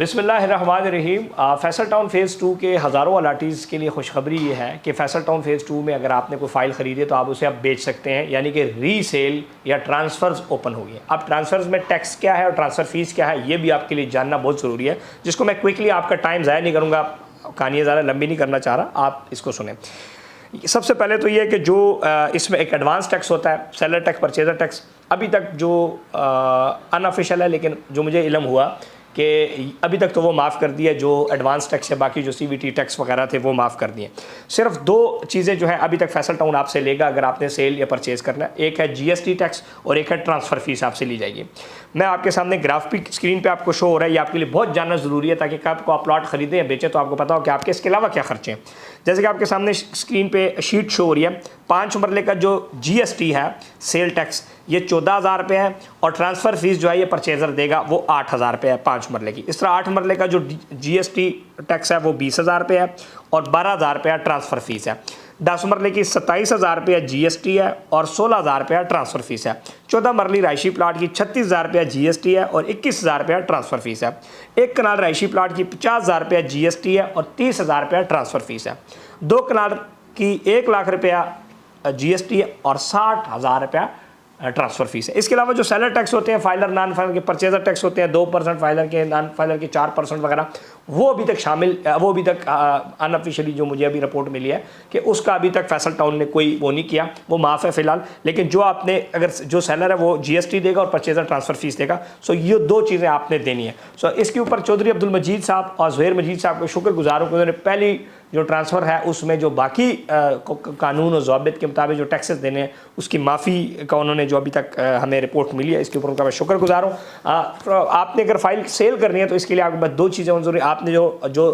बिस्मिल्लाहिर्रहमानिर्रहीम। Faisal town phase 2 के हज़ारों अलाटीज़ के लिए खुशखबरी ये है कि फैसल टाउन फ़ेज़ 2 में अगर आपने कोई फ़ाइल ख़रीदी तो आप उसे अब बेच सकते हैं, यानी कि रीसेल या ट्रांसफ़र्स ओपन हो गए। अब ट्रांसफ़र्स में टैक्स क्या है और ट्रांसफ़र फ़ीस क्या है, ये भी आपके लिए जानना बहुत ज़रूरी है, जिसको मैं क्विकली आपका टाइम ज़ाया नहीं करूँगा, कहानी ज़्यादा लंबी नहीं करना चाह रहा, आप इसको सुनें। सबसे पहले तो ये है कि जो इसमें एक एडवांस टैक्स होता है, सेलर टैक्स, परचेज़र टैक्स, अभी तक जो अनऑफिशियल है, लेकिन जो मुझे इल्म हुआ कि अभी तक तो वो माफ़ कर दिया, जो एडवांस टैक्स है, बाकी जो CVT टैक्स वगैरह थे वो माफ़ कर दिए। सिर्फ दो चीज़ें जो है अभी तक फैसल टाउन आपसे लेगा अगर आपने सेल या परचेज़ करना है, एक है GST टैक्स और एक है ट्रांसफ़र फ़ीस आपसे ली जाएगी। मैं आपके सामने ग्राफिक स्क्रीन पे आपको शो हो रहा है, ये आपके लिए बहुत जानना ज़रूरी है ताकि आपको आप प्लॉट ख़रीदें या बेचें तो आपको पता हो कि आपके इसके अलावा क्या खर्चे हैं। जैसे कि आपके सामने स्क्रीन पे शीट शो हो रही है, 5 मरले का जो GST है, सेल टैक्स, ये 14,000 रुपये है और ट्रांसफ़र फ़ीस जो है ये परचेज़र देगा वो 8,000 रुपये है 5 मरले की। इस तरह 8 मरले का जो GST टैक्स है वो 20,000 रुपये है और 12,000 रुपये ट्रांसफ़र फ़ीस है। 10 मरले की 27,000 रुपये GST है और 16,000 रुपये ट्रांसफ़र फ़ीस है। 14 मरली रायशी प्लाट की 36,000 रुपये GST है और 21,000 रुपये ट्रांसफ़र फ़ीस है। 1 कनाल रायशी प्लाट की 50,000 रुपये GST है और 30,000 रुपये ट्रांसफ़र फ़ीस है। 2 कनाल की 1 लाख रुपया GST है और 60,000 रुपया ट्रांसफ़र फीस है। इसके अलावा जो सेलर टैक्स होते हैं, फाइलर नॉन फाइलर के, परचेज़र टैक्स होते हैं 2%, फाइलर के नॉन फाइलर के 4% वगैरह, वो अभी तक शामिल, वो अभी तक अनऑफिशियली जो मुझे अभी रिपोर्ट मिली है कि उसका अभी तक फैसल टाउन ने कोई वो नहीं किया, वो माफ़ है फ़िलहाल। लेकिन जो आपने, अगर जो सेलर है वो GST देगा और परचेज़र ट्रांसफ़र फीस देगा, सो ये दो चीज़ें आपने देनी है। सो इसके ऊपर चौधरी अब्दुल मजीद साहब और ज़ुहैर मजीद साहब को शुक्रगुजार हूँ कि उन्होंने पहली जो ट्रांसफ़र है उसमें जो बाकी कानून और ज़वाबित के मुताबिक जो टैक्सेस देने हैं उसकी माफ़ी का उन्होंने जो अभी तक हमें रिपोर्ट मिली है, इसके ऊपर उनका मैं शुक्रगुजार हूँ। आपने अगर फ़ाइल सेल करनी है तो इसके लिए आपके पास दो चीज़ें होनी ज़रूरी। आपने जो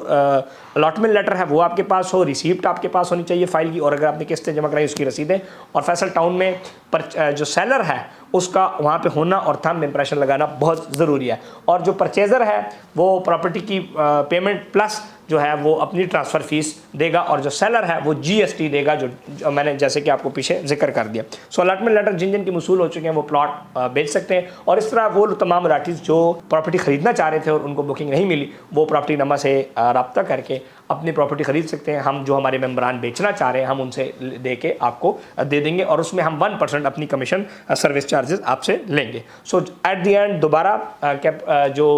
अलॉटमेंट लेटर है वो आपके पास हो, रिसीप्ट आपके पास होनी चाहिए फ़ाइल की, और अगर आपने किस्तें जमा कराई उसकी रसीदें, और फैसल टाउन में जो सेलर है उसका वहाँ पे होना और थंब इम्प्रेशन लगाना बहुत ज़रूरी है। और जो परचेज़र है वो प्रॉपर्टी की पेमेंट प्लस जो है वो अपनी ट्रांसफ़र फ़ीस देगा, और जो सेलर है वो GST देगा, जो मैंने जैसे कि आपको पीछे जिक्र कर दिया। सो अलॉटमेंट लेटर जिन जिन के मसूल हो चुके हैं वो प्लॉट बेच सकते हैं, और इस तरह वो तमाम अलाटीज़ जो प्रॉपर्टी ख़रीदना चाह रहे थे और उनको बुकिंग नहीं मिली, वो प्रॉपर्टी नमा से रब्ता करके अपनी प्रॉपर्टी ख़रीद सकते हैं। हम जो हमारे मेम्बरान बेचना चाह रहे हैं हम उनसे दे के आपको दे देंगे, और उसमें हम 1% अपनी कमीशन सर्विस चार्जेस आपसे लेंगे। सो एट दी एंड दोबारा जो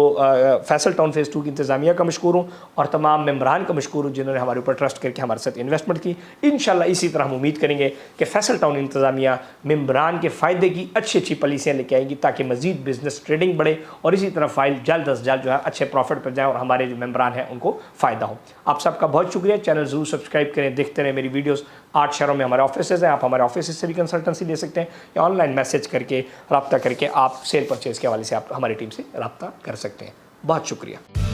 फैसल टाउन फ़ेज़ 2 की इंतज़ामिया का मशकूर हूँ और तमाम मेम्बरान का मशकूर हूँ जिन्होंने हमारे ऊपर ट्रस्ट करके हमारे साथ इन्वेस्टमेंट की। इंशाल्लाह इसी तरह हम उम्मीद करेंगे कि फैसल टाउन इंतज़ामिया मेम्बरान के फ़ायदे की अच्छी अच्छी पॉलिसियाँ लेके आएंगी ताकि मज़ीद बिजनेस ट्रेडिंग बढ़े, और इसी तरह फ़ाइल जल्द अज जल्द जो है अच्छे प्रॉफिट पर जाए और हमारे जो मेम्बरान हैं उनको फ़ायदा हो। आप सबका बहुत शुक्रिया। चैनल ज़रूर सब्सक्राइब करें, देखते रहें मेरी वीडियोस। 8 शहरों में हमारे ऑफिसेज़ हैं, आप हमारे ऑफिस से भी कंसल्टेंसी ले सकते हैं या ऑनलाइन मैसेज करके रब्ता करके आप सेल परचेज़ के हवाले से आप हमारी टीम से रब्ता कर सकते हैं। बहुत शुक्रिया।